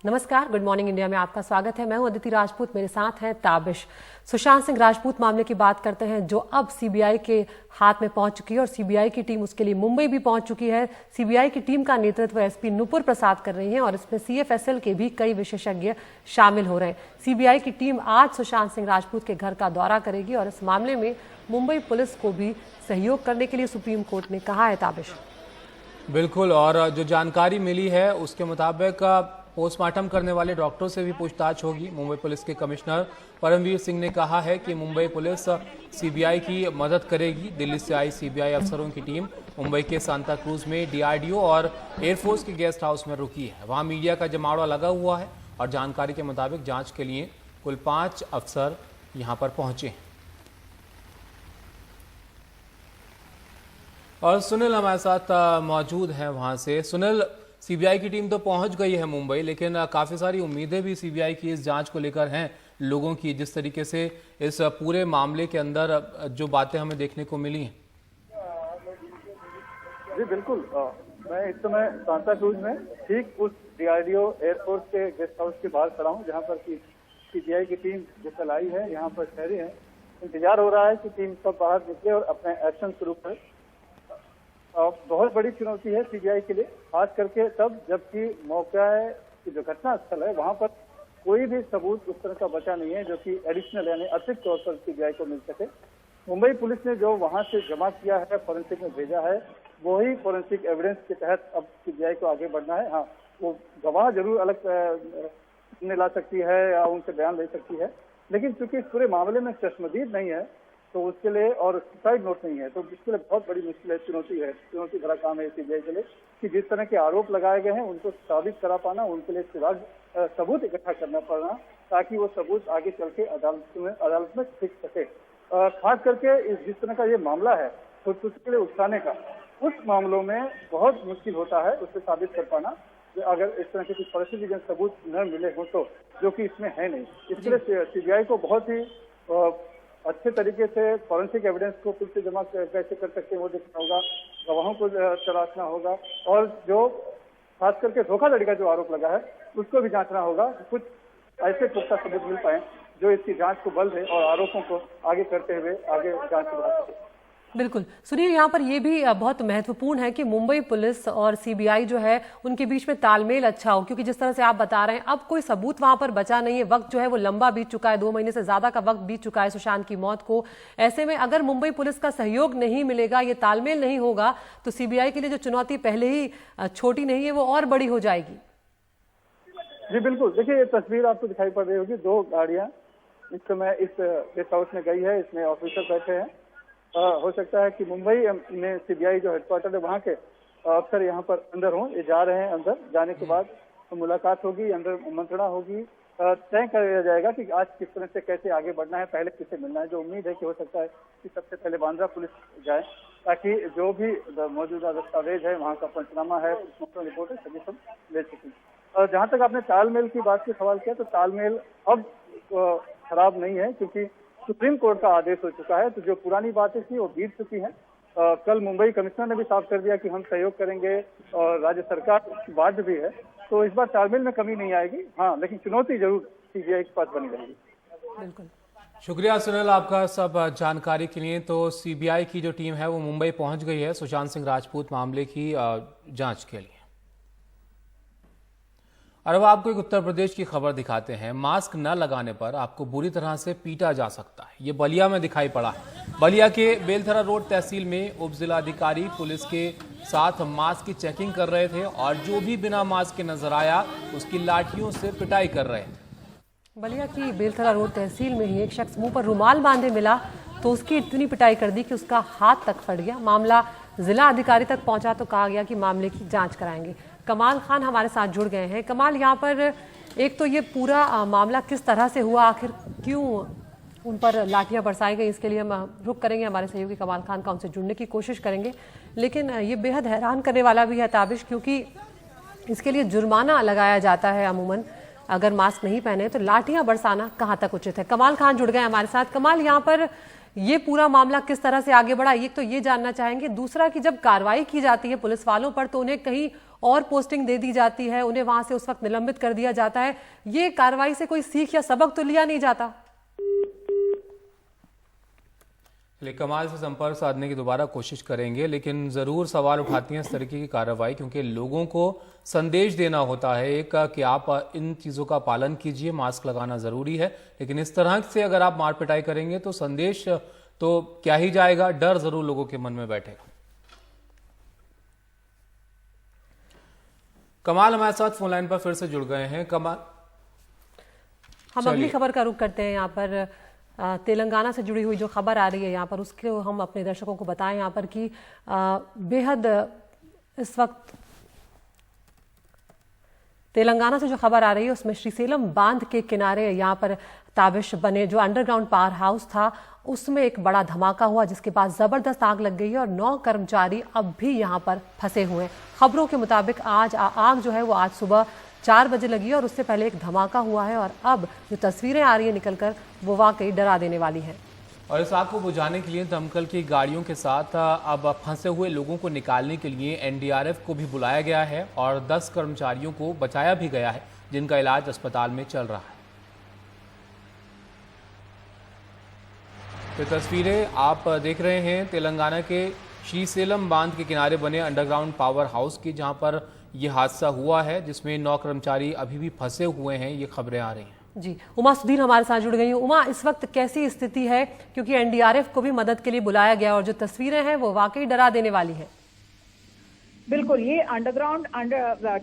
नमस्कार, good morning India में आपका स्वागत है। मैं हूं अदिति राजपूत, मेरे साथ हैं ताबिश। सुशांत सिंह राजपूत मामले की बात करते हैं जो अब सीबीआई के हाथ में पहुंच चुकी है और सीबीआई की टीम उसके लिए मुंबई भी पहुंच चुकी है। सीबीआई की टीम का नेतृत्व एसपी नुपुर प्रसाद कर रही हैं और इसमें सीएफएसएल के भी कई विशेषज्ञ शामिल हो रहे हैं। सीबीआई की टीम आज सुशांत सिंह राजपूत के घर का दौरा करेगी और इस मामले में मुंबई पुलिस को भी सहयोग करने के लिए सुप्रीम कोर्ट ने कहा है। ताबिश बिल्कुल, और जो जानकारी मिली है उसके मुताबिक पोस्टमार्टम करने वाले डॉक्टरों से भी पूछताछ होगी। मुंबई पुलिस के कमिश्नर परमवीर सिंह ने कहा है कि मुंबई पुलिस सीबीआई की मदद करेगी। दिल्ली से आई सीबीआई अफसरों की टीम मुंबई के सांता क्रूज में डीआरडीओ और एयरफोर्स के गेस्ट हाउस में रुकी है। वहां मीडिया का जमावड़ा लगा हुआ है और जानकारी के मुताबिक जांच के लिए कुल 5 अफसर यहां पर पहुंचे हैं। और सुनील हमारे साथ मौजूद हैं वहां से। सुनील, सीबीआई की टीम तो पहुंच गई है मुंबई, लेकिन काफी सारी उम्मीदें भी सीबीआई की इस जांच को लेकर हैं लोगों की, जिस तरीके से इस पूरे मामले के अंदर जो बातें हमें देखने को मिली हैं। जी बिल्कुल, मैं इस समय सांता क्रूज में ठीक उस डीआरडीओ एयरफोर्स के गेस्ट हाउस के बाहर खड़ा हूँ जहाँ पर की सीबीआई की टीम जो कल आई है यहाँ पर ठहरे हैं। इंतजार हो रहा है कि टीम सब बाहर निकले और अपने एक्शन शुरू करे। बहुत बड़ी चुनौती है सीबीआई के लिए, खास करके तब जबकि मौका है कि जो घटना स्थल है वहां पर कोई भी सबूत उस तरह का बचा नहीं है जो कि एडिशनल यानी अतिरिक्त तौर पर सीबीआई को मिल सके। मुंबई पुलिस ने जो वहां से जमा किया है, फॉरेंसिक में भेजा है, वही फॉरेंसिक एविडेंस के तहत अब सीबीआई को आगे बढ़ना है। हाँ, वो गवाह जरूर अलग ला सकती है या उनसे बयान ले सकती है, लेकिन चूंकि इस पूरे मामले में चश्मदीद नहीं है तो उसके लिए, और सुसाइड नोट नहीं है, तो इसके लिए बहुत बड़ी मुश्किल है, चुनौती भरा काम है सीबीआई के लिए कि जिस तरह के आरोप लगाए गए हैं उनको साबित करा पाना, उनके लिए सबूत इकट्ठा करना पड़ना ताकि वो सबूत आगे चल के अदालत में टिक सके। खास करके जिस तरह का ये मामला है खुदकुशी के लिए उकसाने का, उस मामलों में बहुत मुश्किल होता है उसे साबित कर पाना अगर इस तरह के कुछ परिस्थितिजन्य सबूत न मिले हो तो, जो कि इसमें है नहीं। इसके लिए सीबीआई को बहुत ही अच्छे तरीके से फॉरेंसिक एविडेंस को फिर से जमा कैसे कर सकते हैं वो देखना होगा, गवाहों को तलाशना होगा और जो खास करके धोखाधड़ी का जो आरोप लगा है उसको भी जांचना होगा। कुछ ऐसे पुख्ता सबूत मिल पाए जो इसकी जांच को बल दे और आरोपों को आगे करते हुए आगे जांच को बढ़ा सके। बिल्कुल सुनील, यहाँ पर यह भी बहुत महत्वपूर्ण है कि मुंबई पुलिस और सीबीआई जो है उनके बीच में तालमेल अच्छा हो, क्योंकि जिस तरह से आप बता रहे हैं अब कोई सबूत वहां पर बचा नहीं है। वक्त जो है वो लंबा बीत चुका है, 2 महीने से ज्यादा का वक्त बीत चुका है सुशांत की मौत को। ऐसे में अगर मुंबई पुलिस का सहयोग नहीं मिलेगा, ये तालमेल नहीं होगा, तो सीबीआई के लिए जो चुनौती पहले ही छोटी नहीं है वो और बड़ी हो जाएगी। जी बिल्कुल, देखिए ये तस्वीर आपको दिखाई पड़ रही होगी, 2 गाड़ियां इस समय इस गेस्ट हाउस में गई है, इसमें ऑफिसर बैठे हैं। हो सकता है कि मुंबई में सीबीआई जो हेडक्वार्टर है वहाँ के अफसर यहाँ पर अंदर हों, ये जा रहे हैं अंदर। जाने के बाद तो मुलाकात होगी, अंदर मंत्रणा होगी, तय किया जाएगा कि आज किस तरह से कैसे आगे बढ़ना है, पहले किससे मिलना है। जो उम्मीद है कि हो सकता है कि सबसे पहले बांद्रा पुलिस जाए ताकि जो भी मौजूदा दस्तावेज है, वहाँ का पंचनामा है, रिपोर्ट है, सभी सब ले सकें। और जहाँ तक आपने तालमेल की बात की सवाल किया, तो तालमेल अब खराब नहीं है क्योंकि सुप्रीम कोर्ट का आदेश हो चुका है। तो जो पुरानी बातें थी वो बीत चुकी हैं। कल मुंबई कमिश्नर ने भी साफ कर दिया कि हम सहयोग करेंगे और राज्य सरकार बाध्य भी है, तो इस बार तालमेल में कमी नहीं आएगी। हाँ, लेकिन चुनौती जरूर सीबीआई के पास बनी रहेगी। बिल्कुल, शुक्रिया सुनील आपका सब जानकारी के लिए। तो सीबीआई की जो टीम है वो मुंबई पहुंच गई है सुशांत सिंह राजपूत मामले की जांच के लिए। और अब आपको एक उत्तर प्रदेश की खबर दिखाते हैं। मास्क न लगाने पर आपको बुरी तरह से पीटा जा सकता है, ये बलिया में दिखाई पड़ा है। बलिया के बेलथरा रोड तहसील में उप जिलाधिकारी पुलिस के साथ मास्क की चेकिंग कर रहे थे और जो भी बिना मास्क के नजर आया उसकी लाठियों से पिटाई कर रहे थे। बलिया की बेलथरा रोड तहसील में ही एक शख्स मुंह पर रुमाल बांधे मिला तो उसकी इतनी पिटाई कर दी कि उसका हाथ तक फट गया। मामला जिला अधिकारी तक पहुंचा तो कहा गया कि मामले की जांच कराएंगे। कमाल खान हमारे साथ जुड़ गए हैं। कमाल, यहाँ पर एक तो ये पूरा मामला किस तरह से हुआ, आखिर क्यों उन पर लाठियां बरसाई गई, इसके लिए हम रुक करेंगे, हमारे सहयोगी कमाल खान का उनसे जुड़ने की कोशिश करेंगे। लेकिन ये बेहद हैरान करने वाला भी है ताबिश, क्योंकि इसके लिए जुर्माना लगाया जाता है अमूमन, अगर मास्क नहीं पहने तो लाठियां बरसाना कहाँ तक उचित है। कमाल खान जुड़ गए हमारे साथ। कमाल, यहाँ पर ये पूरा मामला किस तरह से आगे बढ़ा, ये तो ये जानना चाहेंगे। दूसरा कि जब कार्रवाई की जाती है पुलिस वालों पर तो उन्हें कहीं और पोस्टिंग दे दी जाती है, उन्हें वहां से उस वक्त निलंबित कर दिया जाता है। ये कार्रवाई से कोई सीख या सबक तो लिया नहीं जाता? कमाल से संपर्क साधने की दोबारा कोशिश करेंगे, लेकिन जरूर सवाल उठाती हैं इस तरीके की कार्रवाई, क्योंकि लोगों को संदेश देना होता है एक कि आप इन चीजों का पालन कीजिए, मास्क लगाना जरूरी है। लेकिन इस तरह से अगर आप मार पिटाई करेंगे तो संदेश तो क्या ही जाएगा, डर जरूर लोगों के मन में बैठेगा। कमाल हमारे साथ फोन लाइन पर फिर से जुड़ गए हैं। कमाल, हम अगली खबर का रुख करते हैं। यहाँ पर तेलंगाना से जुड़ी हुई जो खबर आ रही है यहाँ पर, उसको हम अपने दर्शकों को बताएं यहाँ पर कि बेहद इस वक्त तेलंगाना से जो खबर आ रही है उसमें श्रीसेलम बांध के किनारे यहाँ पर ताबिश बने जो अंडरग्राउंड पावर हाउस था उसमें एक बड़ा धमाका हुआ, जिसके बाद जबरदस्त आग लग गई है और 9 कर्मचारी अब भी यहाँ पर फंसे हुए हैं। खबरों के मुताबिक आज आग जो है वो आज सुबह 4 बजे लगी है और उससे पहले एक धमाका हुआ है और अब जो तस्वीरें आ रही है निकलकर वो वाकई डरा देने वाली हैं। और इस आग को बुझाने के लिए दमकल की गाड़ियों के साथ अब फंसे हुए लोगों को निकालने के लिए एनडीआरएफ को भी बुलाया गया है और 10 कर्मचारियों को बचाया भी गया है, जिनका इलाज अस्पताल में चल रहा है। तो तस्वीरें आप देख रहे हैं तेलंगाना के श्रीसेलम बांध के किनारे बने अंडरग्राउंड पावर हाउस की, जहां पर यह हादसा हुआ है, जिसमें 9 कर्मचारी अभी भी फंसे हुए हैं। ये खबरें आ रही हैं। जी, उमा सुधीर हमारे साथ जुड़ गई हैं। उमा, इस वक्त कैसी स्थिति है, क्योंकि एनडीआरएफ को भी मदद के लिए बुलाया गया और जो तस्वीरें हैं वो वाकई डरा देने वाली हैं। बिल्कुल, ये अंडरग्राउंड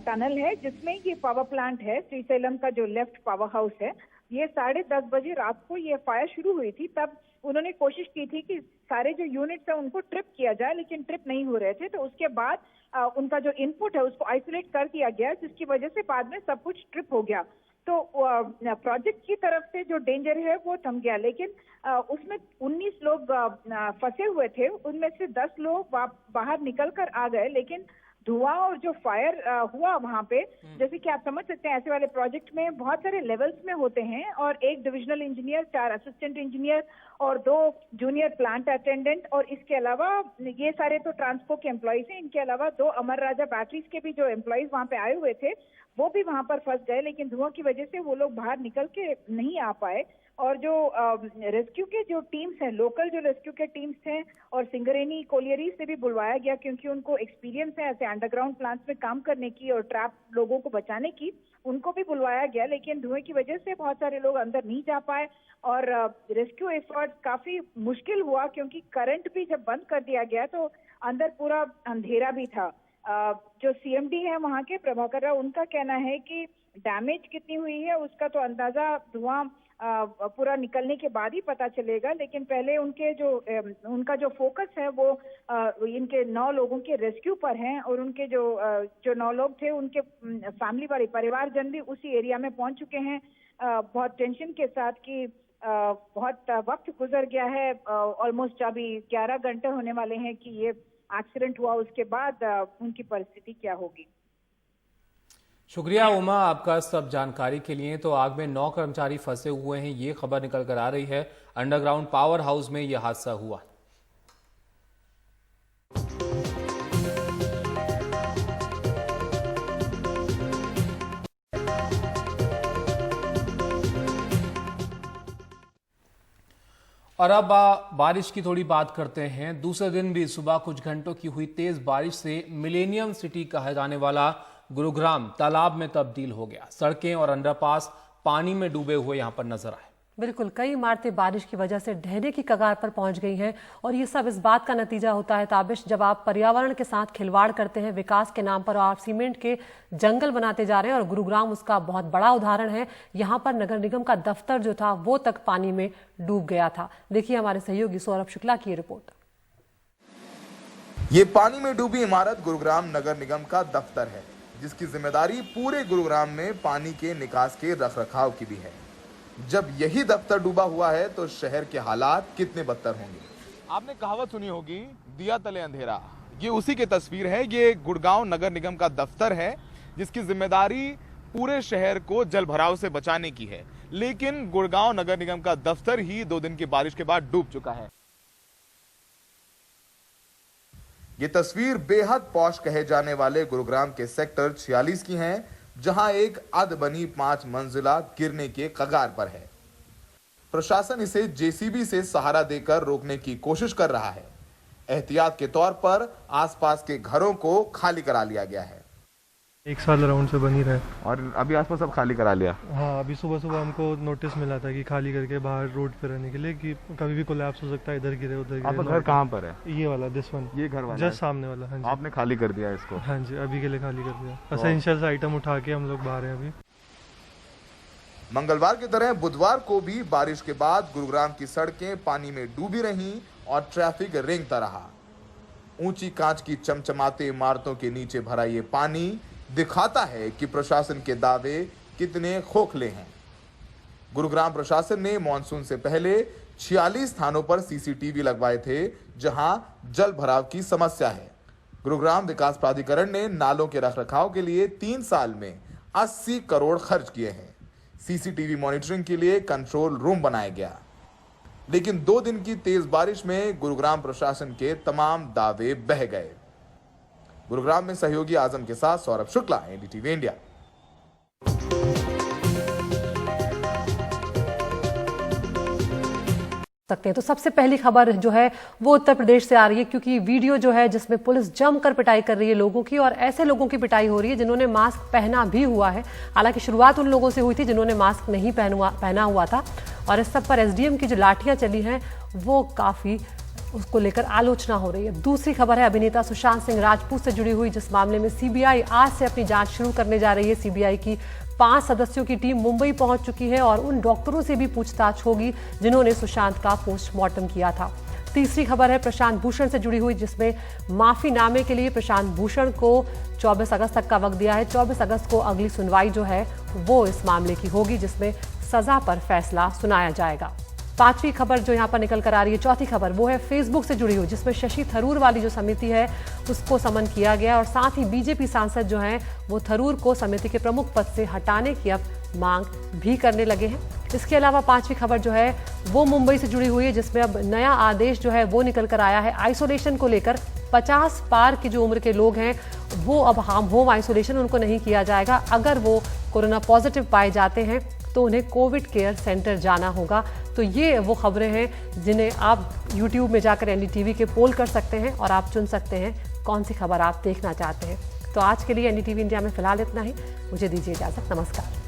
टनल है जिसमें ये पावर प्लांट है, श्रीसेलम का जो लेफ्ट पावर हाउस है। ये 10:30 बजे रात को ये फायर शुरू हुई थी। तब उन्होंने कोशिश की थी कि सारे जो यूनिट्स है उनको ट्रिप किया जाए, लेकिन ट्रिप नहीं हो रहे थे। तो उसके बाद उनका जो इनपुट है उसको आइसोलेट कर दिया गया, जिसकी वजह से बाद में सब कुछ ट्रिप हो गया। तो प्रोजेक्ट की तरफ से जो डेंजर है वो थम गया, लेकिन उसमें 19 लोग फंसे हुए थे। उनमें से 10 लोग बाहर निकल कर आ गए, लेकिन धुआं और जो फायर हुआ वहां पे, जैसे कि आप समझ सकते हैं ऐसे वाले प्रोजेक्ट में बहुत सारे लेवल्स में होते हैं और 1 डिविजनल इंजीनियर, 4 असिस्टेंट इंजीनियर और 2 जूनियर प्लांट अटेंडेंट और इसके अलावा ये सारे तो ट्रांसपो के एम्प्लॉइज हैं। इनके अलावा 2 अमर राजा बैटरीज के भी जो एम्प्लॉइज वहां पे आए हुए थे वो भी वहां पर फंस गए, लेकिन धुआं की वजह से वो लोग बाहर निकल के नहीं आ पाए। और जो रेस्क्यू के जो टीम्स हैं, लोकल जो रेस्क्यू के टीम्स हैं और सिंगरेनी कोलियरी से भी बुलवाया गया, क्योंकि उनको एक्सपीरियंस है ऐसे अंडरग्राउंड प्लांट्स में काम करने की और ट्रैप लोगों को बचाने की, उनको भी बुलवाया गया। लेकिन धुएं की वजह से बहुत सारे लोग अंदर नहीं जा पाए और रेस्क्यू एफर्ट काफी मुश्किल हुआ, क्योंकि करंट भी जब बंद कर दिया गया तो अंदर पूरा अंधेरा भी था। जो सीएमडी है वहाँ के प्रभाकर राव, उनका कहना है कि डैमेज कितनी हुई है उसका तो अंदाजा धुआं पूरा निकलने के बाद ही पता चलेगा, लेकिन पहले उनका जो फोकस है वो इनके 9 लोगों के रेस्क्यू पर है और उनके जो 9 लोग थे उनके फैमिली वाले परिवारजन भी उसी एरिया में पहुंच चुके हैं बहुत टेंशन के साथ कि बहुत वक्त गुजर गया है। ऑलमोस्ट अभी 11 घंटे होने वाले हैं कि ये एक्सीडेंट हुआ, उसके बाद उनकी परिस्थिति क्या होगी। शुक्रिया उमा आपका सब जानकारी के लिए। तो आग में 9 कर्मचारी फंसे हुए हैं, ये खबर निकल कर आ रही है। अंडरग्राउंड पावर हाउस में यह हादसा हुआ। और अब बारिश की थोड़ी बात करते हैं। दूसरे दिन भी सुबह कुछ घंटों की हुई तेज बारिश से मिलेनियम सिटी कहा जाने वाला गुरुग्राम तालाब में तब्दील हो गया। सड़कें और अंडरपास पानी में डूबे हुए यहां पर नजर आए। बिल्कुल, कई इमारतें बारिश की वजह से ढहने की कगार पर पहुंच गई हैं और ये सब इस बात का नतीजा होता है ताबिश, जब आप पर्यावरण के साथ खिलवाड़ करते हैं विकास के नाम पर और आप सीमेंट के जंगल बनाते जा रहे हैं। और गुरुग्राम उसका बहुत बड़ा उदाहरण है। यहाँ पर नगर निगम का दफ्तर जो था वो तक पानी में डूब गया था। देखिए हमारे सहयोगी सौरभ शुक्ला की रिपोर्ट। ये पानी में डूबी इमारत गुरुग्राम नगर निगम का दफ्तर है, जिसकी जिम्मेदारी पूरे गुरुग्राम में पानी के निकास के रखरखाव की भी है। जब यही दफ्तर डूबा हुआ है तो शहर के हालात कितने बदतर होंगे। आपने कहावत सुनी होगी, दिया तले अंधेरा। ये उसी की तस्वीर है। ये गुड़गांव नगर निगम का दफ्तर है, जिसकी जिम्मेदारी पूरे शहर को जल भराव से बचाने की है। लेकिन गुड़गांव नगर निगम का दफ्तर ही 2 दिन की बारिश के बाद डूब चुका है। ये तस्वीर बेहद पॉश कहे जाने वाले गुरुग्राम के सेक्टर 46 की है, जहां एक अधबनी 5 मंजिला गिरने के कगार पर है। प्रशासन इसे जेसीबी से सहारा देकर रोकने की कोशिश कर रहा है। एहतियात के तौर पर आसपास के घरों को खाली करा लिया गया है। 1 साल अराउंड से बनी रहे और अभी आसपास सब खाली करा लिया। हाँ, अभी सुबह सुबह हमको नोटिस मिला था कि खाली करके बाहर रोड पे रहने के लिए, कि कभी भी कोलैप्स हो सकता है, इधर गिरे उधर गिरे। आपका घर कहाँ पर है? ये वाला, दिस वन, ये घर वाला जस्ट सामने वाला। हाँ जी, आपने खाली कर दिया इसको? हाँ जी, अभी के लिए खाली कर दिया। एसेंशियल्स आइटम उठा के हम लोग बाहर हैं अभी। मंगलवार की तरह बुधवार को भी बारिश के बाद गुरुग्राम की सड़कें पानी में डूबी रहीं और ट्रैफिक रेंगता रहा। ऊंची कांच की चमचमाते इमारतों के नीचे भरा ये पानी दिखाता है कि प्रशासन के दावे कितने खोखले हैं। गुरुग्राम प्रशासन ने मॉनसून से पहले 46 स्थानों पर सीसीटीवी लगवाए थे, जहां जल भराव की समस्या है। गुरुग्राम विकास प्राधिकरण ने नालों के रखरखाव के लिए 3 साल में 80 करोड़ खर्च किए हैं। सीसीटीवी मॉनिटरिंग के लिए कंट्रोल रूम बनाया गया, लेकिन 2 दिन की तेज बारिश में गुरुग्राम प्रशासन के तमाम दावे बह गए। गुरुग्राम में सहयोगी आजम के साथ सौरभ शुक्ला, एनडीटीवी इंडिया। सकते हैं तो सबसे पहली खबर जो है वो उत्तर प्रदेश से आ रही है, क्योंकि वीडियो जो है जिसमें पुलिस जमकर पिटाई कर रही है लोगों की, और ऐसे लोगों की पिटाई हो रही है जिन्होंने मास्क पहना भी हुआ है। हालांकि शुरुआत उन लोगों से हुई थी जिन्होंने मास्क नहीं पहना हुआ था, और इस सब पर एसडीएम की जो लाठियां चली हैं वो काफी उसको लेकर आलोचना हो रही है। दूसरी खबर है अभिनेता सुशांत सिंह राजपूत से जुड़ी हुई, जिस मामले में सीबीआई आज से अपनी जांच शुरू करने जा रही है। सीबीआई की 5 सदस्यों की टीम मुंबई पहुंच चुकी है और उन डॉक्टरों से भी पूछताछ होगी जिन्होंने सुशांत का पोस्टमार्टम किया था। तीसरी खबर है प्रशांत भूषण से जुड़ी हुई, जिसमें माफीनामे के लिए प्रशांत भूषण को 24 अगस्त तक का वक्त दिया है। 24 अगस्त को अगली सुनवाई जो है वो इस मामले की होगी, जिसमें सजा पर फैसला सुनाया जाएगा। पांचवी खबर जो यहाँ पर निकल कर आ रही है, चौथी खबर वो है फेसबुक से जुड़ी हुई, जिसमें शशि थरूर वाली जो समिति है उसको समन किया गया, और साथ ही बीजेपी सांसद जो हैं वो थरूर को समिति के प्रमुख पद से हटाने की अब मांग भी करने लगे हैं। इसके अलावा पांचवी खबर जो है वो मुंबई से जुड़ी हुई है, जिसमें अब नया आदेश जो है वो निकल कर आया है आइसोलेशन को लेकर। 50 पार की जो उम्र के लोग हैं वो अब होम आइसोलेशन उनको नहीं किया जाएगा। अगर वो कोरोना पॉजिटिव पाए जाते हैं तो उन्हें कोविड केयर सेंटर जाना होगा। तो ये वो खबरें हैं जिन्हें आप YouTube में जाकर एनडीटीवी के पोल कर सकते हैं और आप चुन सकते हैं कौन सी खबर आप देखना चाहते हैं। तो आज के लिए एनडीटीवी इंडिया में फिलहाल इतना ही। मुझे दीजिए इजाजत। नमस्कार।